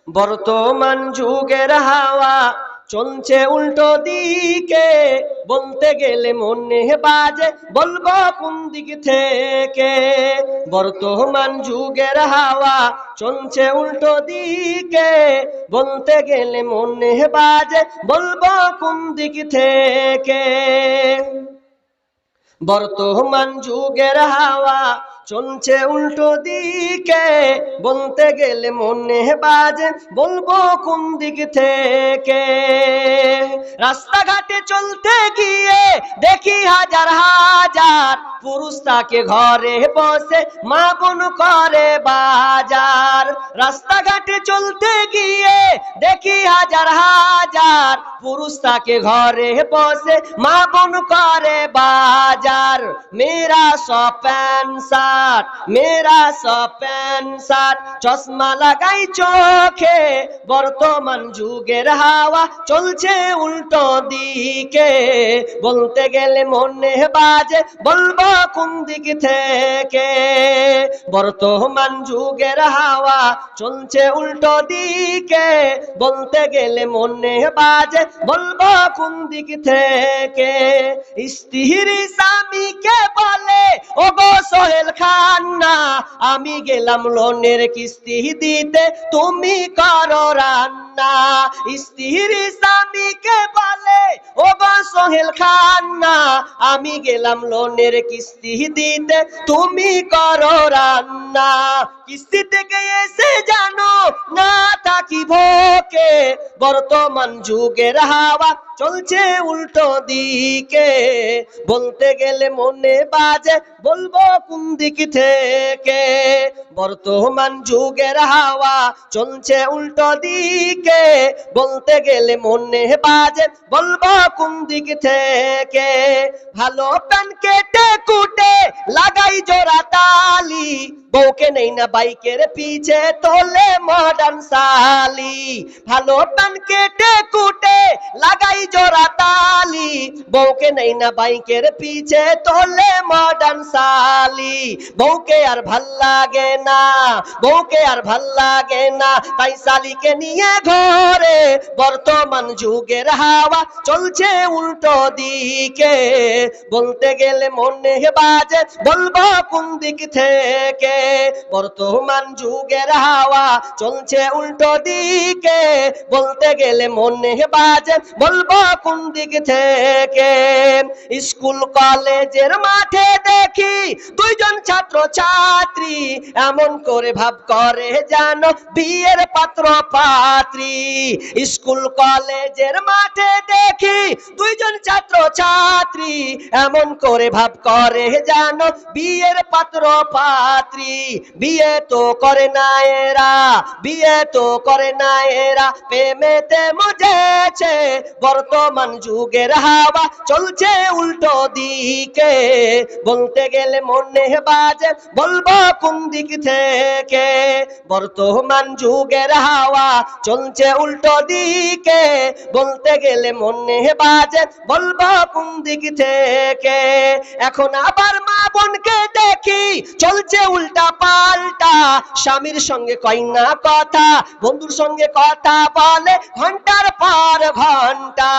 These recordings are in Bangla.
বর্তমান যুগের হাওয়া চলছে উল্টো দিকে, বলতে গেলে মনে বাজে বলবো কোন দিক থেকে। বর্তমান যুগের হাওয়া চলছে উল্টো দিকে, বলতে গেলে মনে বাজে বলবো কোন দিক থেকে। বর্তমান যুগের হাওয়া চলছে উল্টো দিকে, বলতে গেলে মনে বাজে বলবো কোন দিক থেকে। রাস্তাঘাটে চলতে গিয়ে দেখি হাজার হাজার পুরুষ তাকে ঘরে বসে মা বোন করে বাজার। রাস্তাঘাটে চলতে গিয়ে দেখি হাজার হাজার পুরুষ তাকে ঘরে বসে মা বোন করে বাজার। মেরা সব প্যান্ট শার্ট, মেরা সব প্যান্ট শার্ট, চশমা লাগাই চোখে, বর্তমান যুগের হাওয়া চলছে উল্টো দিকে, বলতে গেলে মনে বাজে বলবো কোন দিক থেকে। বর্তমান যুগের হাওয়া চলছে উল্টো দিকে, বলতে গেলে মনে বাজে বলবো কোন দিক থেকে। স্ত্রী স্বামীকে বলে ও গো সোহেল খান না, আমি গেলাম লোনের কিস্তি দিতে তুমি করো রান্না। স্ত্রী স্বামীকে বলে ও গো সোহেল খান না, আমি গেলাম লোনের কিস্তি দিতে তুমি করো রান্না। কিস্তি থেকে এসে জানো না থাকি ভোকে, বর্তমান যুগের হাওয়া চলছে উল্টো দিকে, বলতে গেলে মনে বাজে বলবো কোন দিক থেকে। বর্তমান যুগের হাওয়া চলছে উল্টো দিকে, বলতে গেলে মনে বাজে বলবো কোন দিক থেকে। ভালো প্যান কেটে কুটে লাগাই জোড়া তালি, বউকে নেই না বাইকের পিছে তোলে মডার্ন সালি। ভালো প্যান কেটে কুটে লাগাই জোড়া তালি, বউকে নেই না বাইকের পিছে তোলে মডার্ন সালি। বউকে আর ভাল লাগে না, বউকে আর ভাল লাগে না, তাই সালিকে নিয়ে ঘরে, বর্তমান যুগের হাওয়া চলছে উল্টো দিকে, বলতে গেলে মনে বাজে বলবো কোন দিক থেকে। বর্তমান যুগের হাওয়া চলছে উল্টো দিকে, বলতে গেলে মনে বাজে বলবো কোন দিক থেকে। স্কুল কলেজের মাঠে দেখি দুইজন ছাত্র ছাত্রী, এমন করে ভাব করে জানো বিয়ের পাত্র পাত্রী। স্কুল কলেজের মাঠে দেখি দুইজন ছাত্র ছাত্রী, এমন করে ভাব করে জানো বিয়ের পাত্র পাত্রী। বিয়ে তো করে না এরা, বিয়ে তো করে না এরা, প্রেমেতে মজেছে, বর্তমান যুগের হাওয়া চলছে উল্টো দিকে, বলতে গেলে মনে বাজে বলবো কোন দিক থেকে। বর্তমান যুগের হাওয়া চলছে উল্টো দিকে, বলতে গেলে মনে বাজে বলবো কোন দিক থেকে। এখন আবার মা বোনকে দেখি চলছে উল্টা পাল্টা, স্বামীর সঙ্গে কয় না কথা, বন্ধুর সঙ্গে কথা বলে ঘন্টার পর ঘন্টা।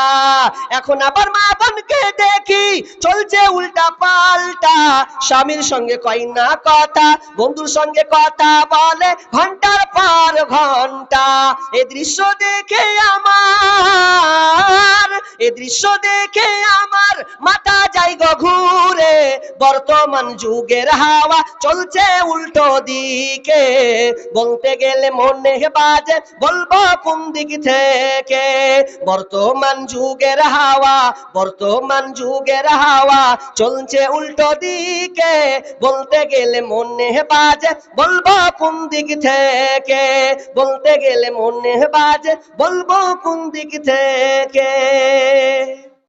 এখন আবার মা বোনকে দেখি চলছে উল্টা পাল্টা, স্বামীর সঙ্গে কয় না কথা, বন্ধুর সঙ্গে কথা বলে ঘন্টার পর ঘন্টা। এই দৃশ্য দেখে আমার, এই দৃশ্য দেখে আমার মাথা যায় গো ঘুরে, বর্তমান যুগের হাওয়া চলছে উল্টো দিকে, বলতে গেলে মনে বাজে বলবো কোন দিক থেকে। বর্তমান যুগের হাওয়া, বর্তমান যুগের হাওয়া চলছে উল্টো দিকে, বলতে গেলে মনে বাজে বলবো কোন দিক থেকে, বলতে গেলে মনে বাজে বলবো কোন দিক থেকে।